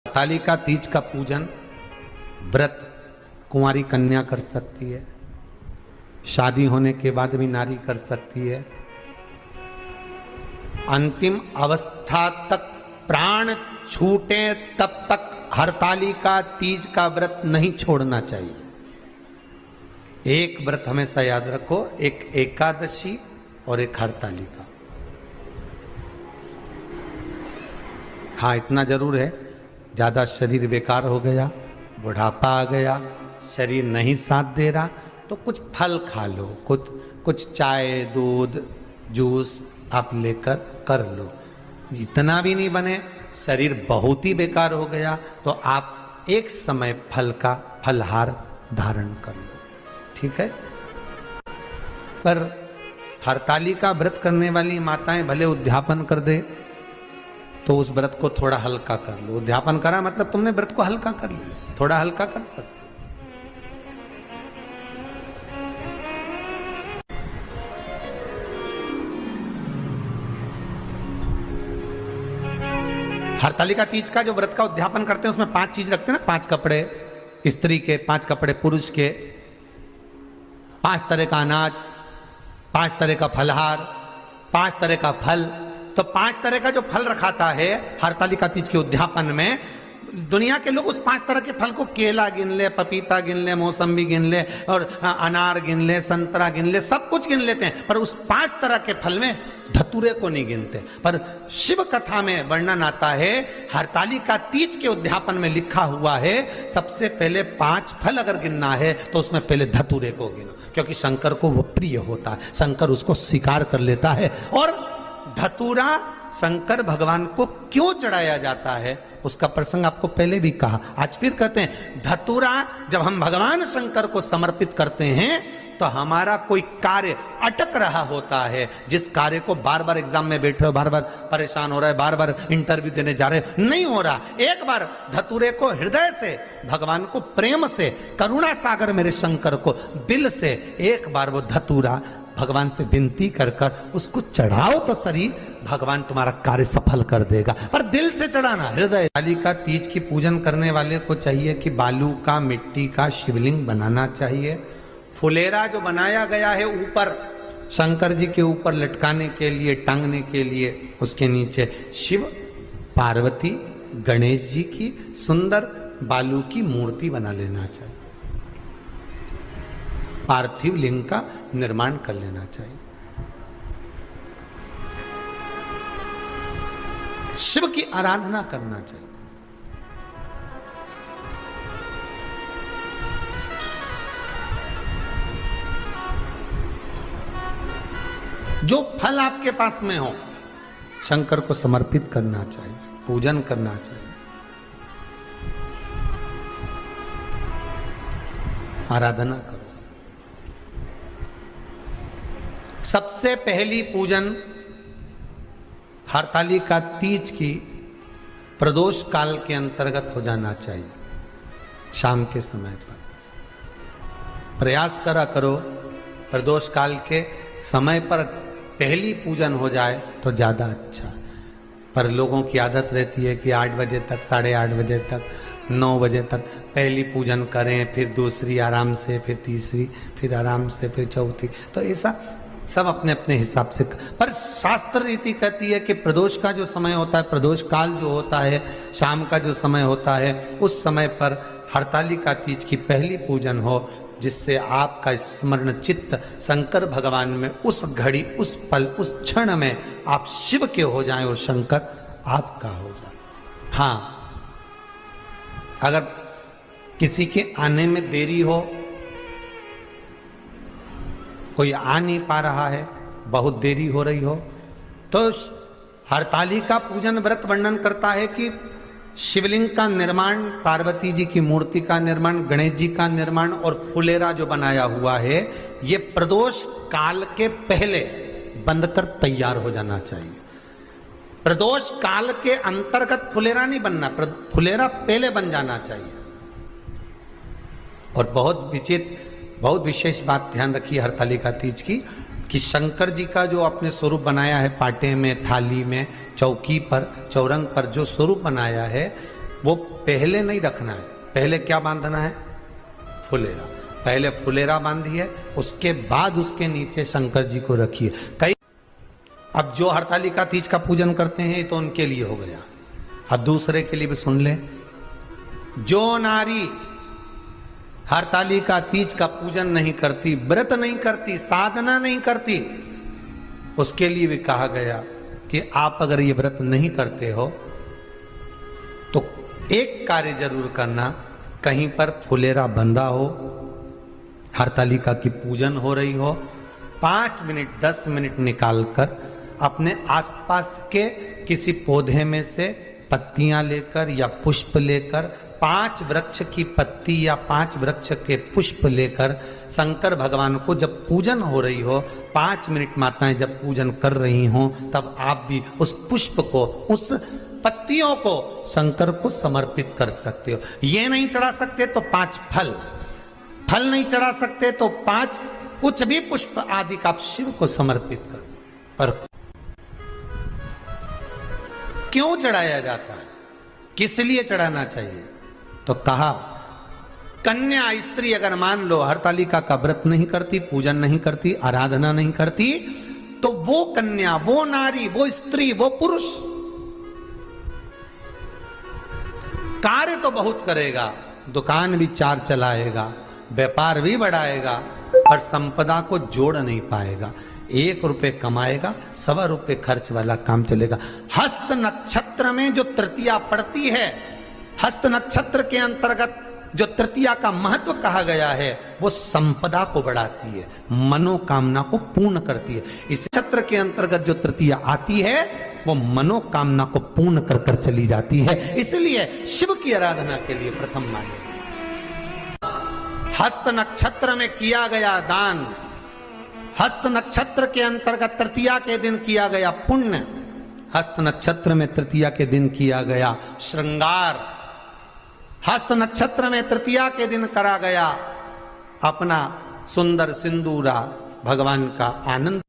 हरतालिका तीज का पूजन व्रत कुंवारी कन्या कर सकती है, शादी होने के बाद भी नारी कर सकती है। अंतिम अवस्था तक प्राण छूटे तब तक हरतालिका तीज का व्रत नहीं छोड़ना चाहिए। एक व्रत हमेशा याद रखो, एक एकादशी और एक हरतालिका। हाँ, इतना जरूर है, ज्यादा शरीर बेकार हो गया, बुढ़ापा आ गया, शरीर नहीं साथ दे रहा, तो कुछ फल खा लो, कुछ चाय दूध जूस आप लेकर कर लो। इतना भी नहीं बने, शरीर बहुत ही बेकार हो गया, तो आप एक समय फल का फलहार धारण कर लो, ठीक है। पर हरतालिका व्रत करने वाली माताएं भले उद्यापन कर दे, तो उस व्रत को थोड़ा हल्का कर लो। उद्यापन करा मतलब तुमने व्रत को हल्का कर लिया, थोड़ा हल्का कर सकते। हरतालिका तीज का जो व्रत का उद्यापन करते हैं उसमें 5 चीज रखते हैं ना, 5 कपड़े स्त्री के, 5 कपड़े पुरुष के, 5 तरह का अनाज, 5 तरह का फलहार, 5 तरह का फल। तो 5 तरह का जो फल रखाता है हरतालिका तीज के उद्यापन में, दुनिया के लोग उस 5 तरह के फल को केला गिन ले, पपीता गिन ले, मौसम्बी गिन ले, और अनार गिन ले, संतरा गिन ले, सब कुछ गिन लेते हैं, पर उस 5 तरह के फल में धतूरे को नहीं गिनते। पर शिव कथा में वर्णन आता है, हरतालिका तीज के उद्यापन में लिखा हुआ है, सबसे पहले 5 फल अगर गिनना है तो उसमें पहले धतूरे को गिनो, क्योंकि शंकर को वो प्रिय होता है, शंकर उसको स्वीकार कर लेता है। और धतूरा शंकर भगवान को क्यों चढ़ाया जाता है उसका प्रसंग आपको पहले भी कहा, आज फिर कहते हैं। धतूरा जब हम भगवान शंकर को समर्पित करते हैं तो हमारा कोई कार्य अटक रहा होता है, जिस कार्य को बार बार एग्जाम में बैठे हो, बार बार परेशान हो रहा है, बार बार इंटरव्यू देने जा रहे, नहीं हो रहा, एक बार धतूरे को हृदय से भगवान को प्रेम से, करुणा सागर मेरे शंकर को दिल से एक बार वो धतूरा भगवान से विनती कर कर उसको चढ़ाओ तो शरीर, भगवान तुम्हारा कार्य सफल कर देगा। पर दिल से चढ़ाना, हृदय। हरतालिका तीज की पूजन करने वाले को चाहिए कि बालू का, मिट्टी का शिवलिंग बनाना चाहिए। फुलेरा जो बनाया गया है ऊपर शंकर जी के ऊपर लटकाने के लिए, टांगने के लिए, उसके नीचे शिव पार्वती गणेश जी की सुंदर बालू की मूर्ति बना लेना चाहिए, पार्थिव लिंग का निर्माण कर लेना चाहिए। शिव की आराधना करना चाहिए। जो फल आपके पास में हो शंकर को समर्पित करना चाहिए, पूजन करना चाहिए, आराधना करो। सबसे पहली पूजन हरतालिका तीज की प्रदोष काल के अंतर्गत हो जाना चाहिए, शाम के समय पर। प्रयास करो प्रदोष काल के समय पर पहली पूजन हो जाए तो ज्यादा अच्छा। पर लोगों की आदत रहती है कि 8 बजे तक, 8:30 बजे तक, 9 बजे तक पहली पूजन करें, फिर दूसरी आराम से, फिर तीसरी, फिर आराम से, फिर चौथी। तो ऐसा सब अपने अपने हिसाब से। पर शास्त्र रीति कहती है कि प्रदोष का जो समय होता है, प्रदोष काल जो होता है, शाम का जो समय होता है, उस समय पर हरतालिका तीज की पहली पूजन हो, जिससे आपका स्मरण चित्त शंकर भगवान में उस घड़ी, उस पल, उस क्षण में आप शिव के हो जाएं और शंकर आपका हो जाए। हाँ, अगर किसी के आने में देरी हो, कोई आ नहीं पा रहा है, बहुत देरी हो रही हो, तो हरतालिका पूजन व्रत वर्णन करता है कि शिवलिंग का निर्माण, पार्वती जी की मूर्ति का निर्माण, गणेश जी का निर्माण और फुलेरा जो बनाया हुआ है, ये प्रदोष काल के पहले बंधकर तैयार हो जाना चाहिए। प्रदोष काल के अंतर्गत फुलेरा नहीं बनना, फुलेरा पहले बन जाना चाहिए। और बहुत विशेष बात ध्यान रखिए हरतालिका तीज की, कि शंकर जी का जो अपने स्वरूप बनाया है, पाटे में, थाली में, चौकी पर, चौरंग पर जो स्वरूप बनाया है, वो पहले नहीं रखना है। पहले क्या बांधना है? फुलेरा। पहले फुलेरा बांधिए, उसके बाद उसके नीचे शंकर जी को रखिए। कई अब जो हरतालिका तीज का पूजन करते हैं तो उनके लिए हो गया। अब दूसरे के लिए भी सुन ले। जो नारी हरतालिका तीज का पूजन नहीं करती, व्रत नहीं करती, साधना नहीं करती, उसके लिए भी कहा गया कि आप अगर ये व्रत नहीं करते हो तो एक कार्य जरूर करना, कहीं पर फुलेरा बंधा हो, हरतालिका की पूजन हो रही हो, 5 मिनट 10 मिनट निकालकर अपने आसपास के किसी पौधे में से पत्तियां लेकर या पुष्प लेकर, 5 वृक्ष की पत्ती या 5 वृक्ष के पुष्प लेकर शंकर भगवान को जब पूजन हो रही हो, 5 मिनट माताएं जब पूजन कर रही हों, तब आप भी उस पुष्प को, उस पत्तियों को शंकर को समर्पित कर सकते हो। ये नहीं चढ़ा सकते तो 5 फल, फल नहीं चढ़ा सकते तो 5 कुछ भी पुष्प आदि का आप शिव को समर्पित कर। पर क्यों चढ़ाया जाता है, किस लिए चढ़ाना चाहिए? तो कहा कन्या स्त्री अगर मान लो हरतालिका का व्रत नहीं करती, पूजन नहीं करती, आराधना नहीं करती, तो वो कन्या, वो नारी, वो स्त्री, वो पुरुष कार्य तो बहुत करेगा, दुकान भी 4 चलाएगा, व्यापार भी बढ़ाएगा, पर संपदा को जोड़ नहीं पाएगा। 1 रुपए कमाएगा, 1.25 रुपए खर्च वाला काम चलेगा। हस्त नक्षत्र में जो तृतीया पड़ती है, हस्त नक्षत्र के अंतर्गत जो तृतीया का महत्व कहा गया है, वो संपदा को बढ़ाती है, मनोकामना को पूर्ण करती है। इस नक्षत्र के अंतर्गत जो तृतीया आती है वो मनोकामना को पूर्ण कर कर चली जाती है। इसलिए शिव की आराधना के लिए प्रथम माने। हस्त नक्षत्र में किया गया दान, हस्त नक्षत्र के अंतर्गत तृतीया के दिन किया गया पुण्य, हस्त नक्षत्र में तृतीया के दिन किया गया श्रृंगार, हस्त नक्षत्र में तृतीया के दिन करा गया अपना सुंदर सिंदूरा, भगवान का आनंद,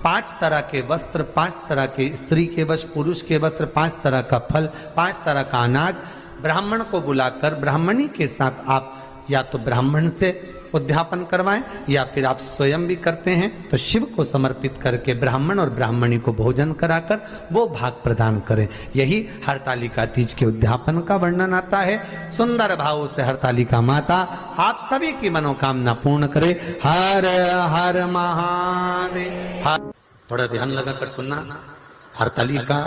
5 तरह के वस्त्र, 5 तरह के स्त्री के वस्त्र, पुरुष के वस्त्र, 5 तरह का फल, 5 तरह का अनाज, ब्राह्मण को बुलाकर ब्राह्मणी के साथ आप या तो ब्राह्मण से उद्यापन करवाएं या फिर आप स्वयं भी करते हैं तो शिव को समर्पित करके ब्राह्मण और ब्राह्मणी को भोजन कराकर वो भाग प्रदान करें। यही हरतालिका तीज के उद्यापन का वर्णन आता है। सुंदर भाव से हरतालिका माता आप सभी की मनोकामना पूर्ण करे। हर हर महादेव। थोड़ा ध्यान लगाकर सुनना। हरतालिका